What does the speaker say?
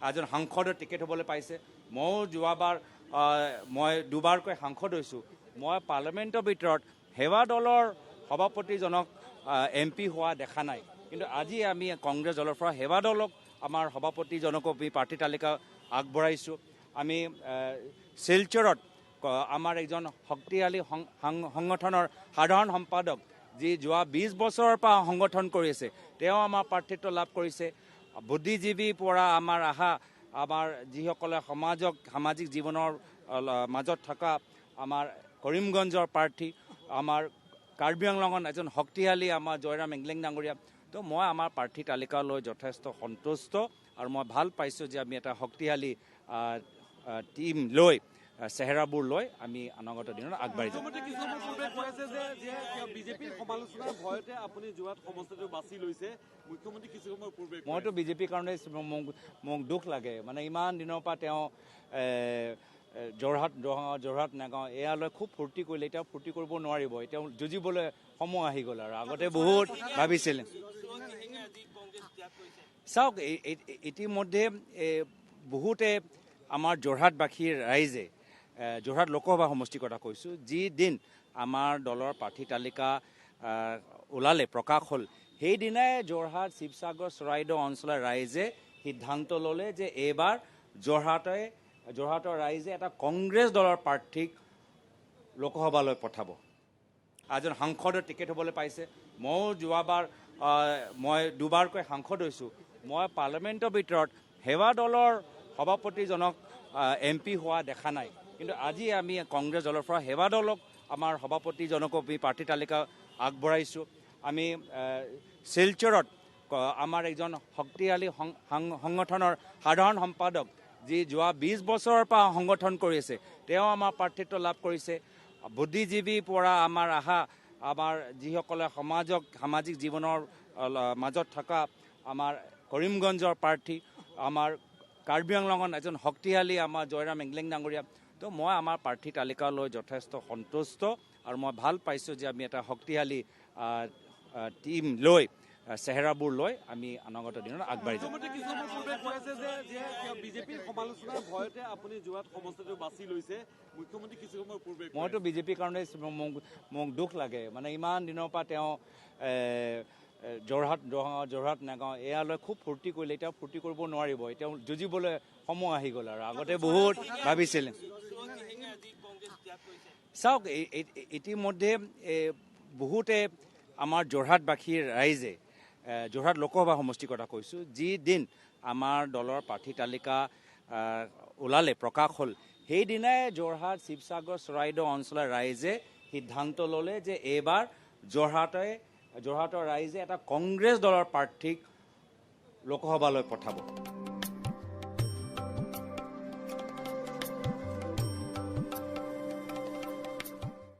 এজন সাংসদৰ টিকেট হ'বলৈ পাইছে। ময়ো যোৱাবাৰ মই দুবাৰকৈ সাংসদ হৈছোঁ। মই পাৰ্লামেণ্টৰ ভিতৰত সেৱা দলৰ সভাপতিজনক MP হোৱা দেখা নাই, কিন্তু আজি আমি কংগ্ৰেছ দলৰ পৰা সেৱা দলক আমাৰ সভাপতিজনকো আমি প্ৰাৰ্থী তালিকা আগবঢ়াইছোঁ। আমি শিলচৰত আমাৰ এজন শক্তিশালী সংগঠনৰ সাধাৰণ সম্পাদক যি যোৱা 20 বছৰৰ পৰা সংগঠন কৰি আছে, তেওঁ আমাৰ প্ৰাৰ্থিত্ব লাভ কৰিছে। বুদ্ধিজীৱীৰ পৰা আমাৰ আমাৰ যিসকলে সামাজিক জীৱনৰ মাজত থকা আমাৰ কৰিমগঞ্জৰ প্ৰাৰ্থী, আমাৰ কাৰ্বি আংলঙত এজন শক্তিশালী আমাৰ জয়ৰাম এংলেং ডাঙৰীয়া। তো মই আমাৰ প্ৰাৰ্থী তালিকালৈ যথেষ্ট সন্তুষ্ট আৰু মই ভাল পাইছোঁ যে আমি এটা শক্তিশালী টিম লৈ চেহেৰাবোৰ লৈ আমি অনাগত দিনত আগবাঢ়ি যাম। মইতো বিজেপিৰ কাৰণে মোক দুখ লাগে, মানে ইমান দিনৰ পৰা তেওঁ যোৰহাট নগাঁও এয়ালৈ খুব ফূৰ্তি কৰিলে, এতিয়া ফূৰ্তি কৰিব নোৱাৰিব, এতিয়া যুঁজিবলৈ সময় আহি গ'ল আৰু আগতে বহুত ভাবিছিল। চাওক, ইতিমধ্যে বহুতে আমাৰ যোৰহাটবাসীৰ ৰাইজে যোৰহাট লোকসভা সমষ্টিৰ কথা কৈছোঁ, যি দিন আমাৰ দলৰ প্ৰাৰ্থী তালিকা ওলালে প্ৰকাশ হ'ল, সেইদিনাই যোৰহাট শিৱসাগৰ চৰাইদেউ অঞ্চলৰ ৰাইজে সিদ্ধান্ত ল'লে যে এইবাৰ যোৰহাটৰ ৰাইজে এটা কংগ্ৰেছ দলৰ প্ৰাৰ্থীক লোকসভালৈ পঠাব। এজন সাংসদৰ টিকেট হ'বলৈ পাইছে। ময়ো যোৱাবাৰ মই দুবাৰকৈ সাংসদ হৈছোঁ। মই পাৰ্লামেণ্টৰ ভিতৰত সেৱা দলৰ সভাপতিজনক MP হোৱা দেখা নাই, কিন্তু আজি আমি কংগ্ৰেছ দলৰ পৰা সেৱা দলক আমাৰ সভাপতিজনকো আমি প্ৰাৰ্থী তালিকা আগবঢ়াইছোঁ। আমি শিলচৰত আমাৰ এজন শক্তিশালী সংগঠনৰ সাধাৰণ সম্পাদক যি যোৱা 20 বছৰৰ পৰা সংগঠন কৰি আছে, তেওঁ আমাৰ প্ৰাৰ্থিত্ব লাভ কৰিছে। বুদ্ধিজীৱীৰ পৰা আমাৰ আমাৰ যিসকলে সামাজিক জীৱনৰ মাজত থকা আমাৰ কৰিমগঞ্জৰ প্ৰাৰ্থী, আমাৰ কাৰ্বি আংলঙত এজন শক্তিশালী আমাৰ জয়ৰাম এংলেং ডাঙৰীয়া। তো মই আমাৰ প্ৰাৰ্থী তালিকালৈ যথেষ্ট সন্তুষ্ট আৰু মই ভাল পাইছোঁ যে আমি এটা শক্তিশালী টিম লৈ চেহেৰাবোৰ লৈ আমি অনাগত দিনত আগবাঢ়ি যাম। মইতো বিজেপিৰ কাৰণে মোক দুখ লাগে, মানে ইমান দিনৰ পৰা তেওঁ যোৰহাট নগাঁও এয়ালৈ খুব ফূৰ্তি কৰিলে, এতিয়া ফূৰ্তি কৰিব নোৱাৰিব, এতিয়া যুঁজিবলৈ সময় আহি গ'ল আৰু আগতে বহুত ভাবিছিল। চাওক, ইতিমধ্যে বহুতে আমাৰ যোৰহাটবাসীৰ ৰাইজে যোৰহাট লোকসভা সমষ্টিৰ কথা কৈছোঁ, যি দিন আমাৰ দলৰ প্ৰাৰ্থী তালিকা ওলালে প্ৰকাশ হ'ল, সেইদিনাই যোৰহাট শিৱসাগৰ চৰাইদেউ অঞ্চলৰ ৰাইজে সিদ্ধান্ত ল'লে যে এইবাৰ যোৰহাটৰ ৰাইজে এটা কংগ্ৰেছ দলৰ প্ৰাৰ্থীক লোকসভালৈ পঠাব।